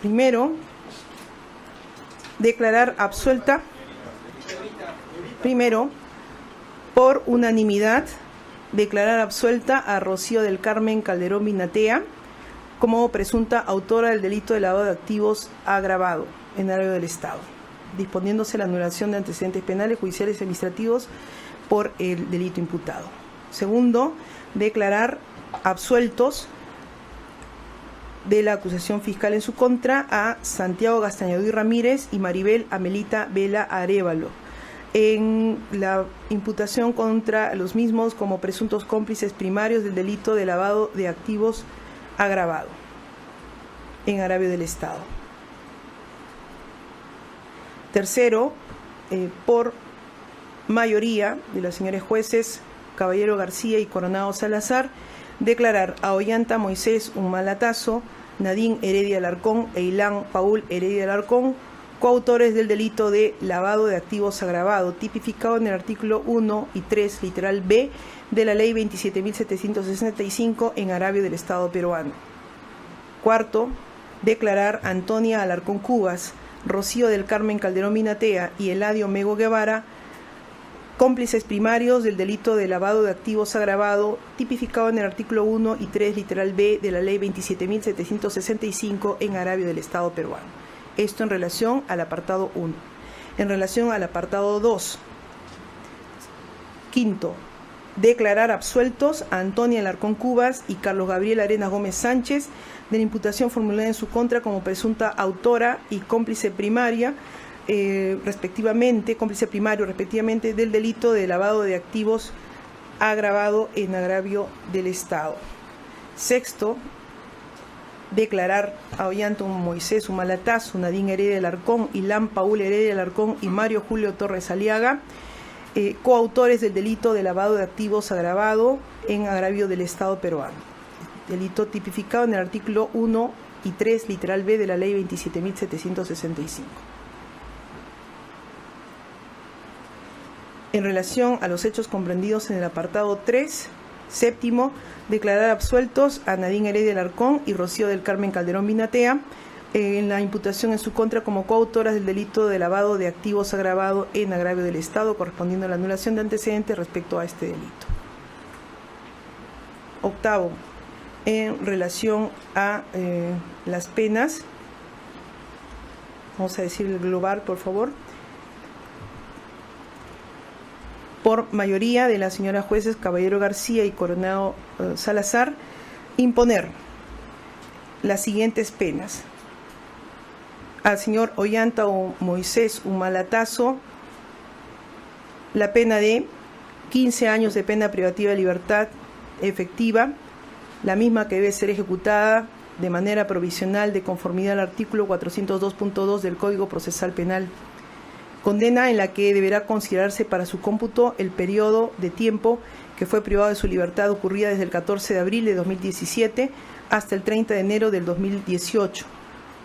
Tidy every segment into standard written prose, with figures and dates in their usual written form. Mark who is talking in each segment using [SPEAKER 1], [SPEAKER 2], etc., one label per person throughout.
[SPEAKER 1] Primero, declarar absuelta, por unanimidad, declarar absuelta a Rocío del Carmen Calderón Binatea como presunta autora del delito de lavado de activos agravado en agravio del Estado, disponiéndose la anulación de antecedentes penales, judiciales y administrativos por el delito imputado. Segundo, declarar absueltos de la acusación fiscal en su contra a Santiago Gastañadú y Ramírez y Maribel Amelita Vela Arévalo en la imputación contra los mismos como presuntos cómplices primarios del delito de lavado de activos agravado en agravio del Estado. Tercero, por mayoría de los señores jueces Caballero García y Coronado Salazar, declarar a Ollanta Moisés Humalatazo, Nadine Heredia Alarcón e Ilan Paul Heredia Alarcón, coautores del delito de lavado de activos agravado, tipificado en el artículo 1 y 3, literal B, de la Ley 27.765 en agravio del Estado peruano. Cuarto, declarar a Antonia Alarcón Cubas, Rocío del Carmen Calderón Binatea y Eladio Mego Guevara, cómplices primarios del delito de lavado de activos agravado, tipificado en el artículo 1 y 3, literal B, de la Ley 27.765 en agravio del Estado peruano. Esto en relación al apartado 1. En relación al apartado 2. Quinto, declarar absueltos a Antonia Alarcón Cubas y Carlos Gabriel Arenas Gómez Sánchez de la imputación formulada en su contra como presunta autora y cómplice primaria, cómplice primario respectivamente del delito de lavado de activos agravado en agravio del Estado. Sexto, declarar a Ollanta Moisés Humalatazo, Nadine Heredia Alarcón, Ilan Paul Heredia Alarcón y Mario Julio Torres Aliaga, coautores del delito de lavado de activos agravado en agravio del Estado peruano. Delito tipificado en el artículo 1 y 3, literal B, de la Ley 27.765. En relación a los hechos comprendidos en el apartado 3, séptimo, declarar absueltos a Nadine Heredia Alarcón y Rocío del Carmen Calderón Binatea en la imputación en su contra como coautoras del delito de lavado de activos agravado en agravio del Estado, correspondiendo a la anulación de antecedentes respecto a este delito. Octavo, en relación a las penas, vamos a decir el global, por favor. Por mayoría de las señoras jueces Caballero García y Coronado Salazar, imponer las siguientes penas. Al señor Ollanta Moisés Humalatazo, la pena de 15 años de pena privativa de libertad efectiva, la misma que debe ser ejecutada de manera provisional de conformidad al artículo 402.2 del Código Procesal Penal. Condena en la que deberá considerarse para su cómputo el periodo de tiempo que fue privado de su libertad ocurrida desde el 14 de abril de 2017 hasta el 30 de enero del 2018,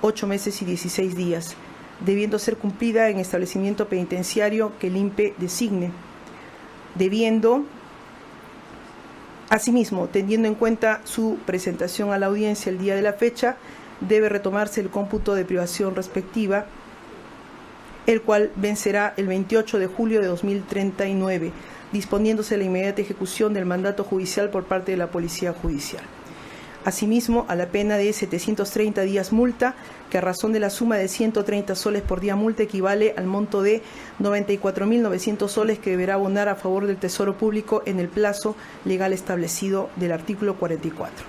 [SPEAKER 1] 8 meses y 16 días, debiendo ser cumplida en establecimiento penitenciario que el INPE designe, debiendo, asimismo, teniendo en cuenta su presentación a la audiencia el día de la fecha, debe retomarse el cómputo de privación respectiva, el cual vencerá el 28 de julio de 2039, disponiéndose la inmediata ejecución del mandato judicial por parte de la Policía Judicial. Asimismo, a la pena de 730 días multa, que a razón de la suma de 130 soles por día multa equivale al monto de 94.900 soles que deberá abonar a favor del Tesoro Público en el plazo legal establecido del artículo 44.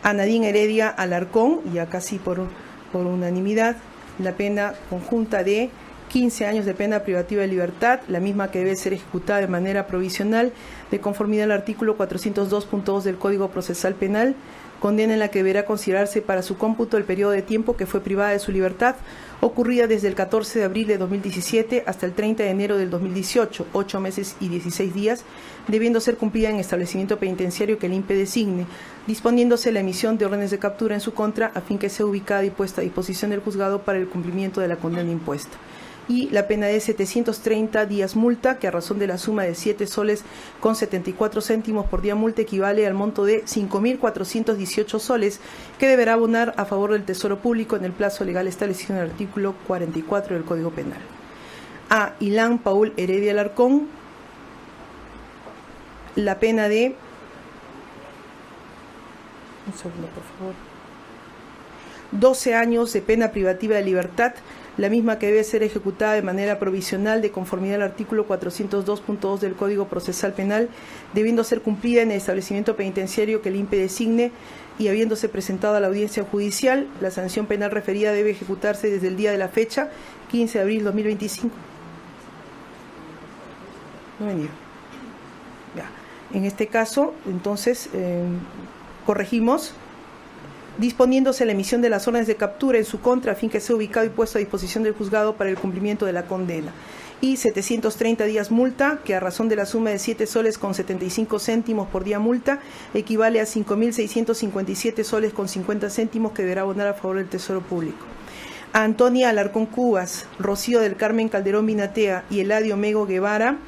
[SPEAKER 1] A Nadine Heredia Alarcón, ya casi por unanimidad, la pena conjunta de 15 años de pena privativa de libertad, la misma que debe ser ejecutada de manera provisional de conformidad al artículo 402.2 del Código Procesal Penal, condena en la que deberá considerarse para su cómputo el periodo de tiempo que fue privada de su libertad, ocurrida desde el 14 de abril de 2017 hasta el 30 de enero del 2018, 8 meses y 16 días, debiendo ser cumplida en establecimiento penitenciario que el INPE designe, disponiéndose la emisión de órdenes de captura en su contra a fin que sea ubicada y puesta a disposición del juzgado para el cumplimiento de la condena impuesta. y la pena de 730 días multa, que a razón de la suma de 7 soles con 74 céntimos por día multa equivale al monto de 5.418 soles, que deberá abonar a favor del Tesoro Público en el plazo legal establecido en el artículo 44 del Código Penal. A Ilan Paul Heredia Alarcón, la pena de... Un segundo, por favor. 12 años de pena privativa de libertad, la misma que debe ser ejecutada de manera provisional de conformidad al artículo 402.2 del Código Procesal Penal, debiendo ser cumplida en el establecimiento penitenciario que el INPE designe y habiéndose presentado a la audiencia judicial. La sanción penal referida debe ejecutarse desde el día de la fecha, 15 de abril de 2025. No venía. Ya. En este caso, entonces, corregimos, disponiéndose la emisión de las órdenes de captura en su contra a fin que sea ubicado y puesto a disposición del juzgado para el cumplimiento de la condena. Y 730 días multa, que a razón de la suma de 7 soles con 75 céntimos por día multa, equivale a 5.657 soles con 50 céntimos que deberá abonar a favor del Tesoro Público. A Antonia Alarcón Cubas, Rocío del Carmen Calderón Binatea y Eladio Mego Guevara,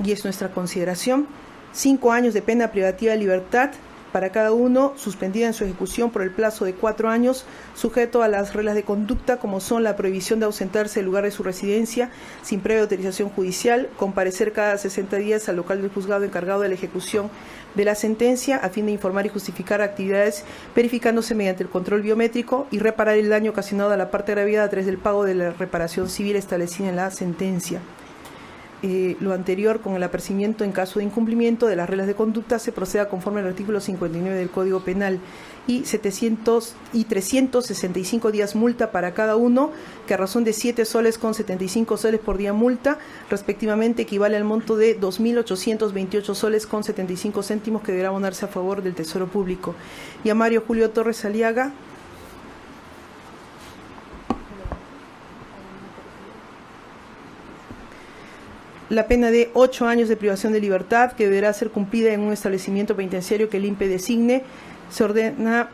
[SPEAKER 1] y es nuestra consideración, 5 años de pena privativa de libertad para cada uno, suspendida en su ejecución por el plazo de 4 años, sujeto a las reglas de conducta como son la prohibición de ausentarse del lugar de su residencia sin previa autorización judicial, comparecer cada 60 días al local del juzgado encargado de la ejecución de la sentencia a fin de informar y justificar actividades verificándose mediante el control biométrico y reparar el daño ocasionado a la parte agraviada a través del pago de la reparación civil establecida en la sentencia. Lo anterior con el apercibimiento en caso de incumplimiento de las reglas de conducta se proceda conforme al artículo 59 del Código Penal y 365 días multa para cada uno, que a razón de 7 soles con 75 soles por día multa, respectivamente equivale al monto de 2.828 soles con 75 céntimos que deberá abonarse a favor del Tesoro Público. Y a Mario Julio Torres Aliaga, la pena de 8 años de privación de libertad, que deberá ser cumplida en un establecimiento penitenciario que el INPE designe. Se ordena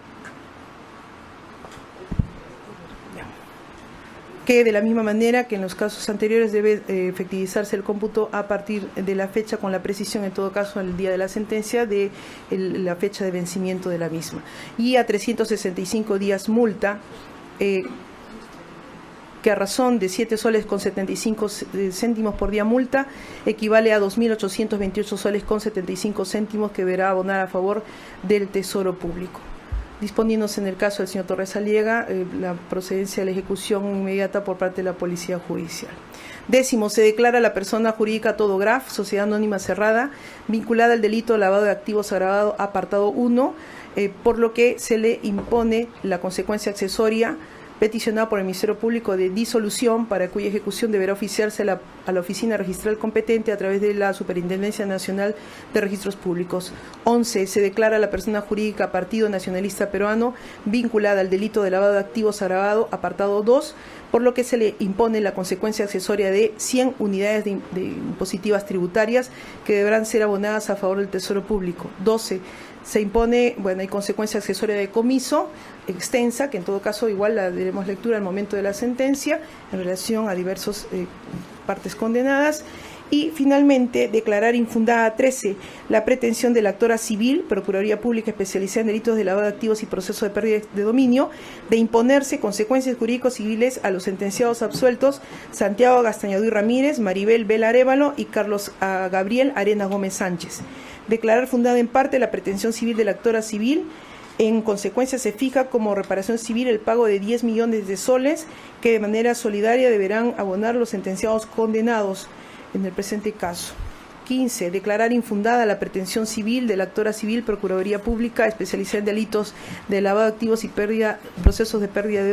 [SPEAKER 1] que de la misma manera que en los casos anteriores debe efectivizarse el cómputo a partir de la fecha, con la precisión en todo caso el día de la sentencia de la fecha de vencimiento de la misma. Y a 365 días multa, que a razón de 7 soles con 75 céntimos por día multa, equivale a 2.828 soles con 75 céntimos que deberá abonar a favor del Tesoro Público. Disponiéndose en el caso del señor Torres Aliaga la procedencia de la ejecución inmediata por parte de la Policía Judicial. 10. Se declara la persona jurídica Todograf, sociedad anónima cerrada, vinculada al delito de lavado de activos agravado, apartado 1, por lo que se le impone la consecuencia accesoria peticionado por el Ministerio Público de disolución, para cuya ejecución deberá oficiarse a la oficina registral competente a través de la Superintendencia Nacional de Registros Públicos. 11. Se declara la persona jurídica Partido Nacionalista Peruano vinculada al delito de lavado de activos agravado, apartado 2, por lo que se le impone la consecuencia accesoria de 100 unidades de impositivas tributarias que deberán ser abonadas a favor del Tesoro Público. 12. Se impone, hay consecuencia accesoria de decomiso extensa, que en todo caso igual la daremos lectura al momento de la sentencia en relación a diversas partes condenadas. Y finalmente, declarar infundada 13 la pretensión de la actora civil, Procuraduría Pública especializada en delitos de lavado de activos y proceso de pérdida de dominio, de imponerse consecuencias jurídicos civiles a los sentenciados absueltos Santiago Gastañadú y Ramírez, Maribel Vela Arévalo y Carlos Gabriel Arenas Gómez Sánchez. Declarar fundada en parte la pretensión civil de la actora civil. En consecuencia, se fija como reparación civil el pago de 10 millones de soles que de manera solidaria deberán abonar los sentenciados condenados en el presente caso. 15. Declarar infundada la pretensión civil de la actora civil Procuraduría Pública especializada en delitos de lavado de activos y procesos de pérdida de